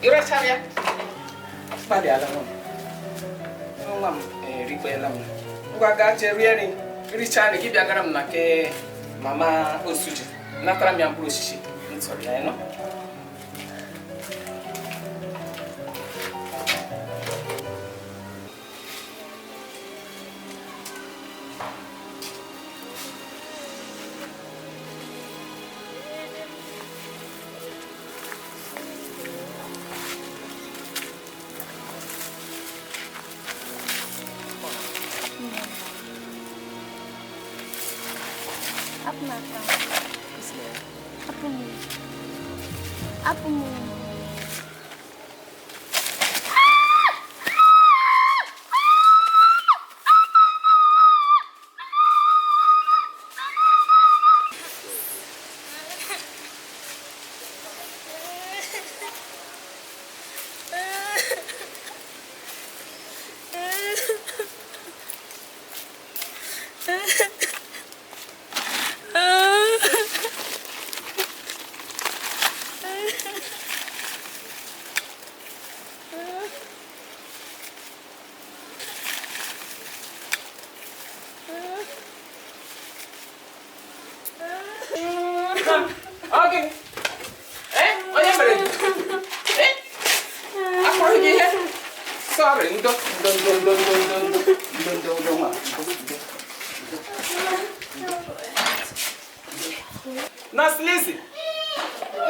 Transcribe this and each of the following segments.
irechara gbalịala nwa m erikweela m ngwa gaa jee rie nri richaa nri gị bịagara m na nke mama Osuji natara m ya mkpụrụ osisi ntọrọ ya nọ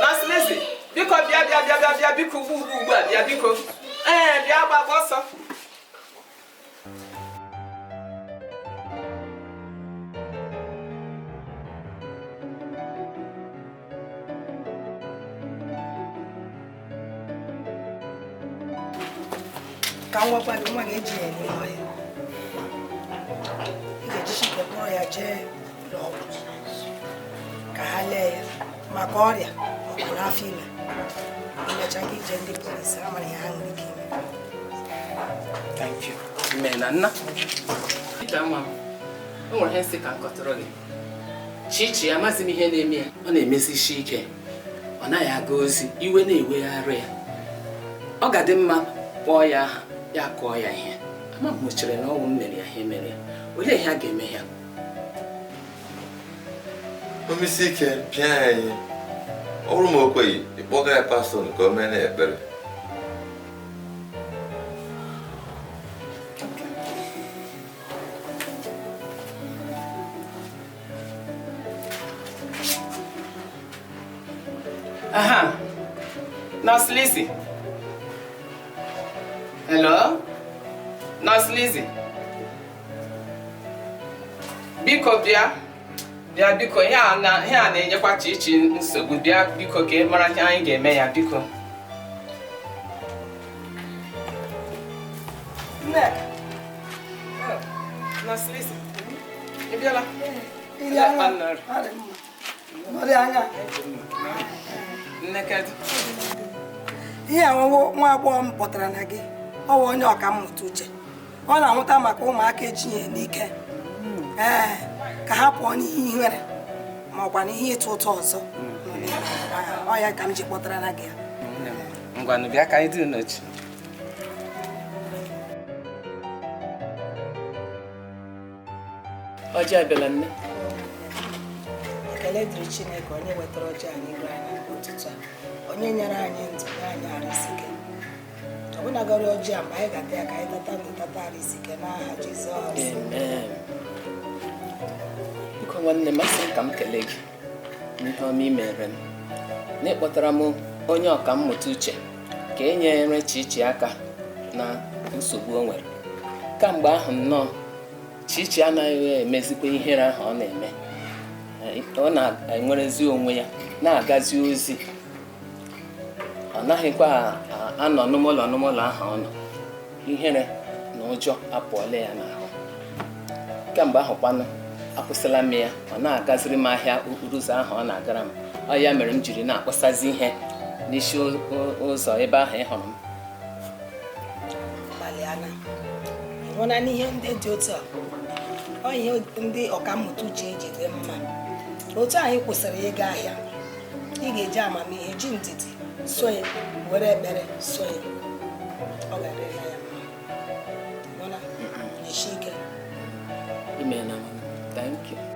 Naslisi, biko bịa biko ugbu a bịa biko bịa gbagba ọsọ ka nwa gwa gị nwa ga-eji ya n'ime ya ị ga-ejichi ike kpọrọ ya jee n'ọgwụ ka ha lee ya maka ọrịa ọbụrụ afọ ime imecha gị ije ndị polisi amara ya ha nwere ike ime. Thank you. Mena nna Peter nwa m o nwere ihe nsị ka nkọtụrụ gị Chichi amaghị m ihe na-eme ya ọ na-emesi ike ọ naghị aga ozi iwe na-ewegharị ya ọ ga-adị mma kpọọ ya aha ya kọọ ya ihe ama m chere na ọnwụ m mere ya ihe mere ya olee ihe a ga-eme ya omisi ike pịa ya ihe ọ bụrụ ma o kweghị ịkpọga ya pastọ nke o mee na ekpere aha Nurse Lizzie. Hello? Nurse Lizzie. Biko bịa biko ihe a na-enyekwa Chichi nsogbu bịa biko ka ị mara ihe anyị ga-eme ya biko. Nneka. Nurse Lizzie. Ị bịala? Nneka. Ihe nwa agbọghọ m pụtara na gị ọ bụ onye ọkammụta uche ọ na-anwụta maka ụmụaka ejinye n'ike ka ha pụọ n'ihe ihere ma ọkwa n'ihe ịtụ ụtọ ọzọ ọ ya ka m ji kpọtara na gị ya ngwanụ bịa ka anyị dị n'ochi ọjị abịala nne ekele dịrị Chineke onye wetara ọjị anyị gụrụ anyị n'ụtụtụ a onye nyere anyị ndụ nye anyị arụ isi ike ọbụnagoro ọjị a mgbe anyị ga-ata ya ka anyị tata ndụ tata arụ isi ike n'aha Jizọs. Biko nwanne masị m ka m kelee gị n'ihe ọma i mere m na ịkpọtara m onye ọkammụta uche ka e nyere Chichi aka na nsogbu o nwere kamgbe ahụ nnọọ Chichi anaghị emezikwa ihere ahụ ọ na-eme ọ na-enwerezi onwe ya na-agazi ozi ọ naghịkwa anọ n'ụlọ ahụ ọ nọ ihere na ụjọ apụọla ya n'ahụ kemgbe ahụ kwanụ akwụsịla m ya ọ na-agaziri m ahịa okporo ụzọ ahụ ọ na-agara m ọ ya mere m jiri na-akpọsazi ihe n'isi ụzọ ebe ahụ ị hụrụ m gbalịana ịhụna n'ihe ndị dị otu a ọ ihe ndị ọkammụta uche eji dị mma otu anyị kwụsịrị ịga ahịa ị ga-eji amamihe ji ndidi so ya were ekpere so ya ọ ga-adịrịla ya mma. Isi ike. Amen. Thank you.